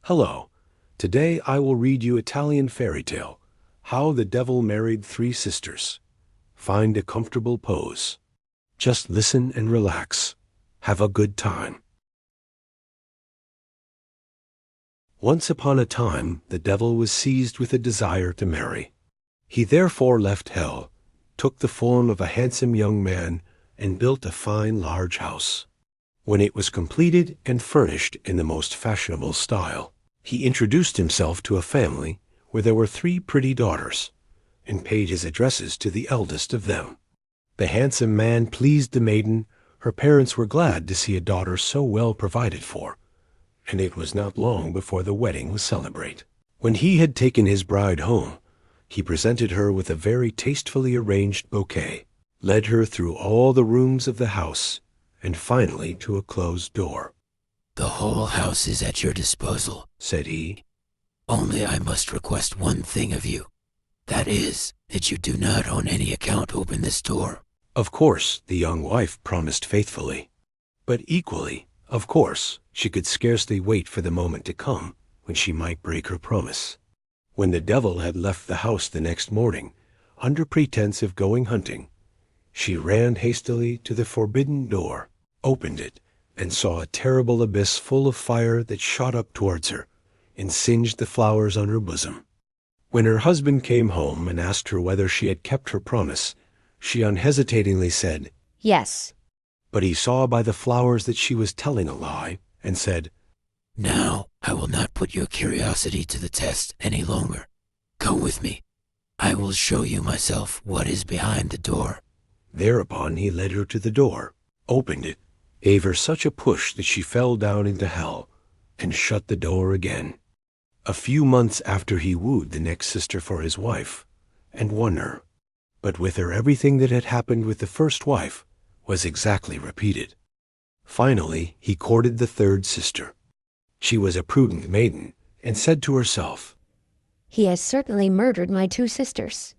Hello. Today I will read you Italian fairy tale, How the Devil Married Three Sisters. Find a comfortable pose. Just listen and relax. Have a good time. Once upon a time, the devil was seized with a desire to marry. He therefore left hell, took the form of a handsome young man, and built a fine large house. When it was completed and furnished in the most fashionable style, he introduced himself to a family where there were 3 pretty daughters, and paid his addresses to the eldest of them. The handsome man pleased the maiden. Her parents were glad to see a daughter so well provided for, and it was not long before the wedding was celebrated. When he had taken his bride home, he presented her with a very tastefully arranged bouquet, led her through all the rooms of the house, and finally to a closed door. "The whole house is at your disposal," said he. "Only I must request one thing of you. That is, that you do not on any account open this door." Of course, the young wife promised faithfully. But equally, of course, she could scarcely wait for the moment to come when she might break her promise. When the devil had left the house the next morning, under pretense of going hunting, she ran hastily to the forbidden door, opened it, and saw a terrible abyss full of fire that shot up towards her and singed the flowers on her bosom. When her husband came home and asked her whether she had kept her promise, she unhesitatingly said, "Yes." But he saw by the flowers that she was telling a lie, and said, "Now I will not put your curiosity to the test any longer. Come with me. I will show you myself what is behind the door." Thereupon he led her to the door, opened it, gave her such a push that she fell down into hell, and shut the door again. A few months after he wooed the next sister for his wife, and won her. But with her everything that had happened with the first wife was exactly repeated. Finally he courted the 3rd sister. She was a prudent maiden, and said to herself, "He has certainly murdered my 2 sisters.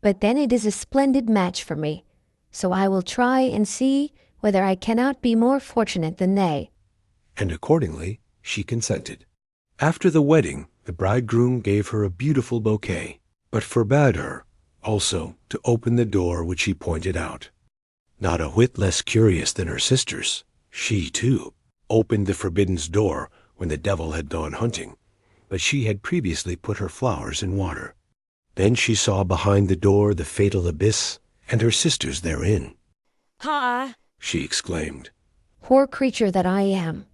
But then it is a splendid match for me, so I will try and see whether I cannot be more fortunate than they." And accordingly she consented. After the wedding, the bridegroom gave her a beautiful bouquet, but forbade her also to open the door which he pointed out. Not a whit less curious than her sisters, she, too, opened the forbidden door when the devil had gone hunting, but she had previously put her flowers in water. Then she saw behind the door the fatal abyss, and her sisters therein. "Ha!" she exclaimed. "Poor creature that I am.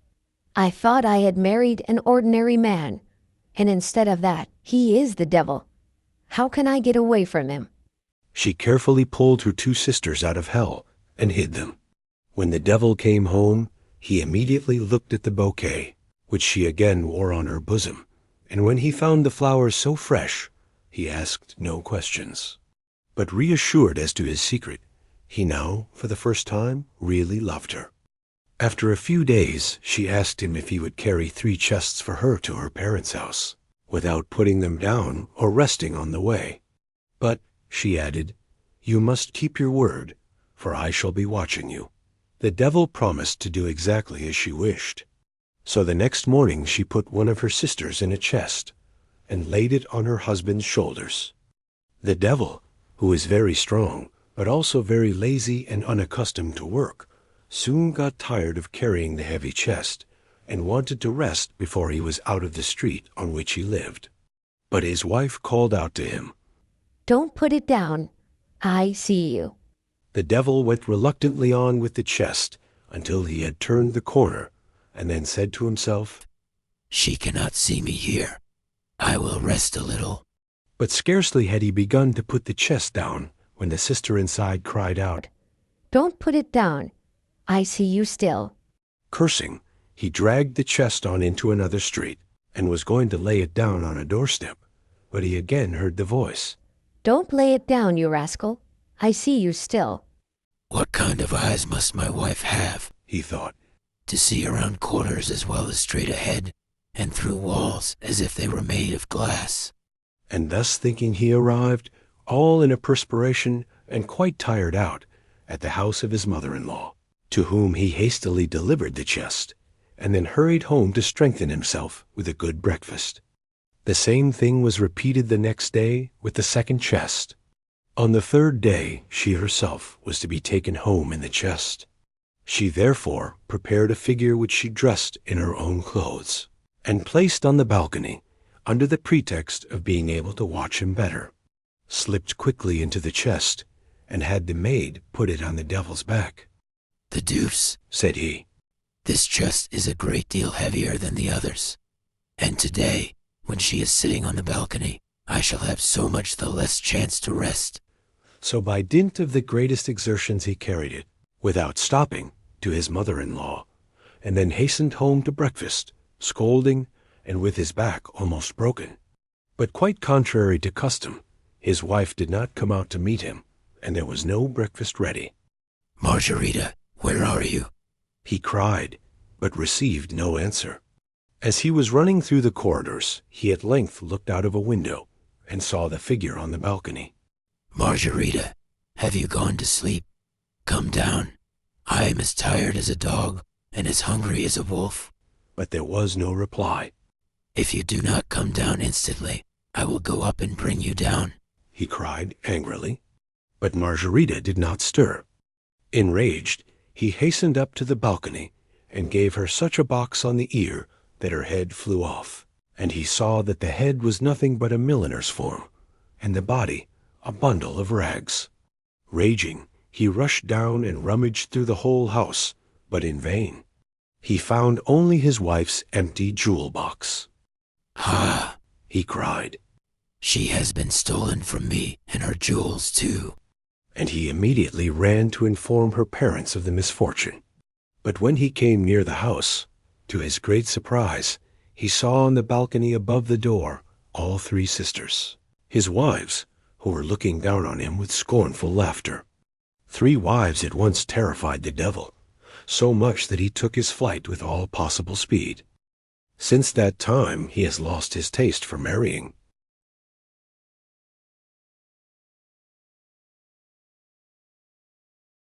I thought I had married an ordinary man, and instead of that, he is the devil. How can I get away from him?" She carefully pulled her 2 sisters out of hell and hid them. When the devil came home, he immediately looked at the bouquet, which she again wore on her bosom, and when he found the flowers so fresh, he asked no questions. But reassured as to his secret, he now, for the first time, really loved her. After a few days, she asked him if he would carry 3 chests for her to her parents' house, without putting them down or resting on the way. "But," she added, "you must keep your word, for I shall be watching you." The devil promised to do exactly as she wished. So the next morning she put one of her sisters in a chest, and laid it on her husband's shoulders. The devil, who was very strong, but also very lazy and unaccustomed to work, soon got tired of carrying the heavy chest, and wanted to rest before he was out of the street on which he lived. But his wife called out to him, "Don't put it down. I see you." The devil went reluctantly on with the chest until he had turned the corner, and then said to himself, "She cannot see me here. I will rest a little." But scarcely had he begun to put the chest down when the sister inside cried out, "Don't put it down. I see you still." Cursing, he dragged the chest on into another street, and was going to lay it down on a doorstep, but he again heard the voice, "Don't lay it down, you rascal. I see you still." "What kind of eyes must my wife have," he thought, "to see around corners as well as straight ahead, and through walls as if they were made of glass?" and thus thinking he arrived, all in a perspiration and quite tired out, at the house of his mother-in-law, to whom he hastily delivered the chest, and then hurried home to strengthen himself with a good breakfast. The same thing was repeated the next day with the second chest. On the third day she herself was to be taken home in the chest. She therefore prepared a figure which she dressed in her own clothes, and placed on the balcony, under the pretext of being able to watch him better, slipped quickly into the chest, and had the maid put it on the devil's back. "The deuce," said he. "this chest is a great deal heavier than the others, and today, when she is sitting on the balcony, I shall have so much the less chance to rest." So by dint of the greatest exertions he carried it, without stopping, to his mother-in-law, and then hastened home to breakfast, scolding, and with his back almost broken. But quite contrary to custom, his wife did not come out to meet him, and there was no breakfast ready. "Margarita, where are you?" he cried, but received no answer. As he was running through the corridors, he at length looked out of a window, and saw the figure on the balcony. "Margarita, have you gone to sleep? Come down. I am as tired as a dog, and as hungry as a wolf." But there was no reply. "If you do not come down instantly, I will go up and bring you down," he cried angrily. But Margarita did not stir. Enraged, he hastened up to the balcony, and gave her such a box on the ear that her head flew off, and he saw that the head was nothing but a milliner's form, and the body a bundle of rags. Raging, he rushed down and rummaged through the whole house, but in vain. He found only his wife's empty jewel box. "Ha!" he cried. "She has been stolen from me, and her jewels too." And he immediately ran to inform her parents of the misfortune. But when he came near the house, to his great surprise, he saw on the balcony above the door all three sisters, his wives, who were looking down on him with scornful laughter. 3 wives at once terrified the devil, so much that he took his flight with all possible speed. Since that time he has lost his taste for marrying,